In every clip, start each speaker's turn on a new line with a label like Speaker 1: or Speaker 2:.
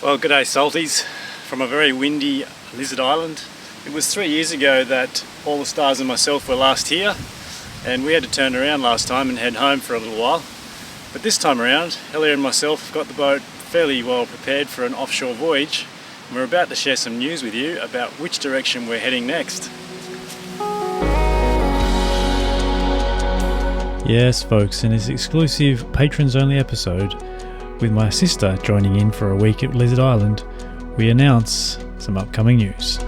Speaker 1: Well, g'day salties from a very windy Lizard Island. It was 3 years ago that all the stars and myself were last here, and we had to turn around last time and head home for a little while. But this time around, Elliot and myself got the boat fairly well prepared for an offshore voyage, and we're about to share some news with you about which direction we're heading next. Yes folks, in this exclusive patrons only episode, with my sister joining in for a week at Lizard Island, we announce some upcoming news.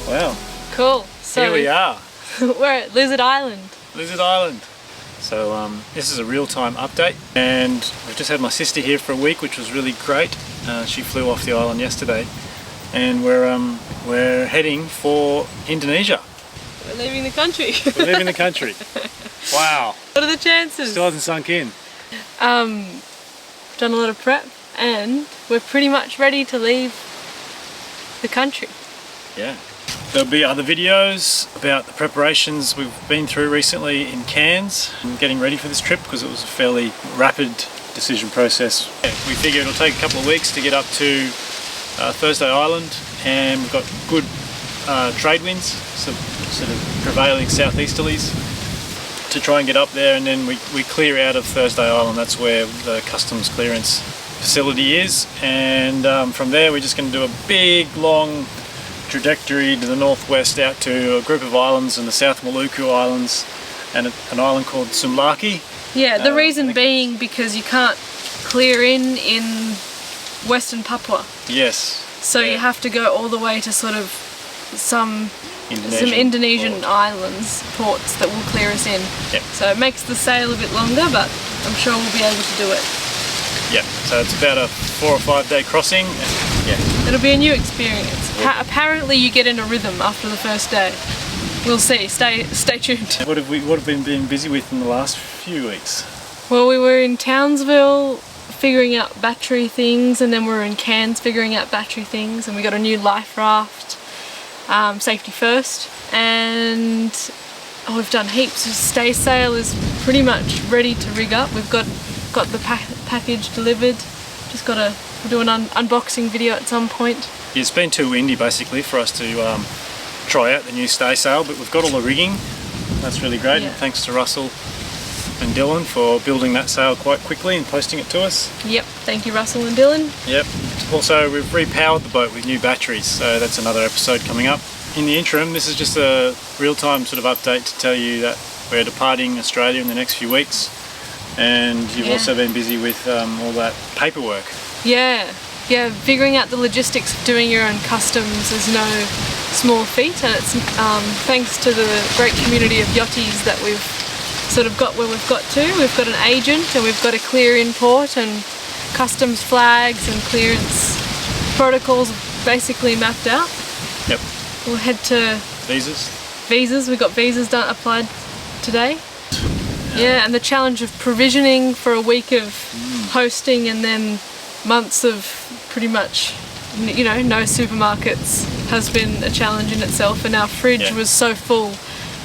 Speaker 1: Wow.
Speaker 2: Cool. So
Speaker 1: here we are.
Speaker 2: We're at Lizard Island.
Speaker 1: Lizard Island. So this is a real-time update, and we've just had my sister here for a week, which was really great. She flew off the island yesterday, and we're heading for Indonesia.
Speaker 2: We're leaving the country.
Speaker 1: We're leaving the country. Wow.
Speaker 2: What are the chances?
Speaker 1: Still hasn't sunk in.
Speaker 2: We've done a lot of prep, and we're pretty much ready to leave the country.
Speaker 1: Yeah. There'll be other videos about the preparations we've been through recently in Cairns and getting ready for this trip, because it was a fairly rapid decision process. We figure it'll take a couple of weeks to get up to Thursday Island, and we've got good trade winds, sort of prevailing southeasterlies, to try and get up there, and then we clear out of Thursday Island. That's where the customs clearance facility is, and from there we're just going to do a big long trajectory to the northwest out to a group of islands in the South Maluku Islands and an island called Sumlaki.
Speaker 2: Yeah, the reason being because you can't clear in Western Papua.
Speaker 1: Yes.
Speaker 2: So you have to go all the way to sort of some Indonesian islands, ports that will clear us in.
Speaker 1: Yep.
Speaker 2: So it makes the sail a bit longer, but I'm sure we'll be able to do it.
Speaker 1: Yep, so it's about a 4 or 5 day crossing. Yeah.
Speaker 2: It'll be a new experience. Apparently you get in a rhythm after the first day. We'll see, stay tuned.
Speaker 1: What have we been busy with in the last few weeks?
Speaker 2: Well, we were in Townsville figuring out battery things, and then we were in Cairns figuring out battery things, and we got a new life raft, safety first, and we've done heaps. Stay sail is pretty much ready to rig up. We've got the package delivered. Just got to do an unboxing video at some point.
Speaker 1: It's been too windy basically for us to try out the new stay sail, but we've got all the rigging. That's really great.
Speaker 2: Yeah.
Speaker 1: And thanks to Russell and Dylan for building that sail quite quickly and posting it to us.
Speaker 2: Yep, thank you Russell and Dylan.
Speaker 1: Yep. Also, we've repowered the boat with new batteries, so that's another episode coming up. In the interim, this is just a real-time sort of update to tell you that we're departing Australia in the next few weeks, and you've also been busy with all that paperwork. Yeah,
Speaker 2: figuring out the logistics of doing your own customs is no small feat, and it's thanks to the great community of yachties that we've sort of got where we've got to. We've got an agent, and we've got a clear import, and customs flags and clearance protocols basically mapped out.
Speaker 1: Yep.
Speaker 2: We'll head to visas. We got visas applied today. Yeah, and the challenge of provisioning for a week of hosting, and then months of pretty much, you know, no supermarkets has been a challenge in itself, and our fridge was so full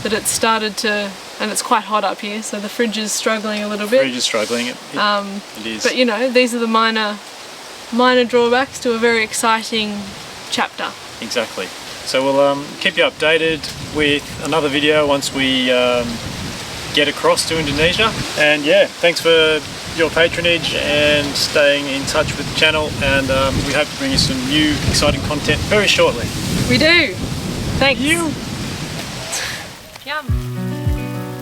Speaker 2: that it started to, and it's quite hot up here, so the fridge is struggling a little bit.
Speaker 1: The fridge is struggling, it is.
Speaker 2: But you know, these are the minor drawbacks to a very exciting chapter.
Speaker 1: Exactly. So we'll keep you updated with another video once we get across to Indonesia. And yeah, thanks for your patronage and staying in touch with the channel, and we hope to bring you some new exciting content very shortly.
Speaker 2: We do. Thanks.
Speaker 1: You.
Speaker 2: Yum.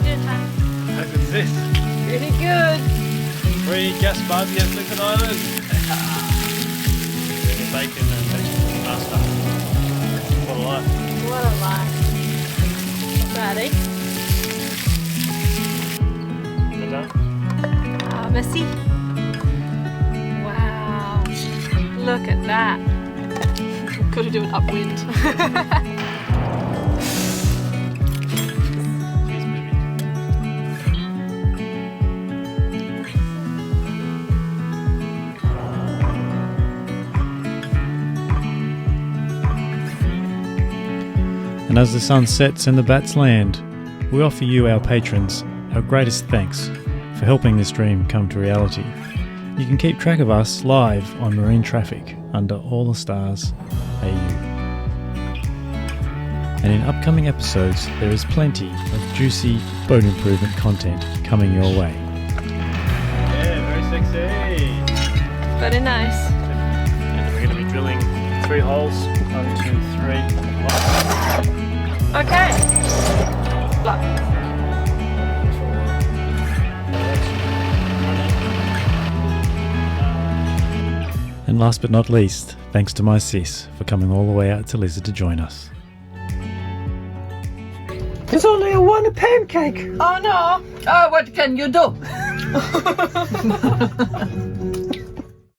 Speaker 2: Good, huh?
Speaker 1: How good is this?
Speaker 2: Pretty good.
Speaker 1: Free gas bud, yes, Lincoln Island. Bacon and vegetable pasta. What a life.
Speaker 2: What a life. Ready?
Speaker 1: Good done?
Speaker 2: Ah, merci. Wow. Look at that. Gotta do an upwind.
Speaker 1: Cheers, baby.
Speaker 3: And as the sun sets and the bats land, we offer you, our patrons, our greatest thanks for helping this dream come to reality. You can keep track of us live on Marine Traffic under All the Stars AU. And in upcoming episodes, there is plenty of juicy boat improvement content coming your way.
Speaker 1: Yeah, very sexy.
Speaker 2: Very nice.
Speaker 1: And we're going to be drilling 3 holes. 1, 2, 3.
Speaker 2: Okay. Look.
Speaker 3: And last but not least, thanks to my sis for coming all the way out to Lizard to join us.
Speaker 4: It's only a one pancake.
Speaker 5: Oh no! What can you do?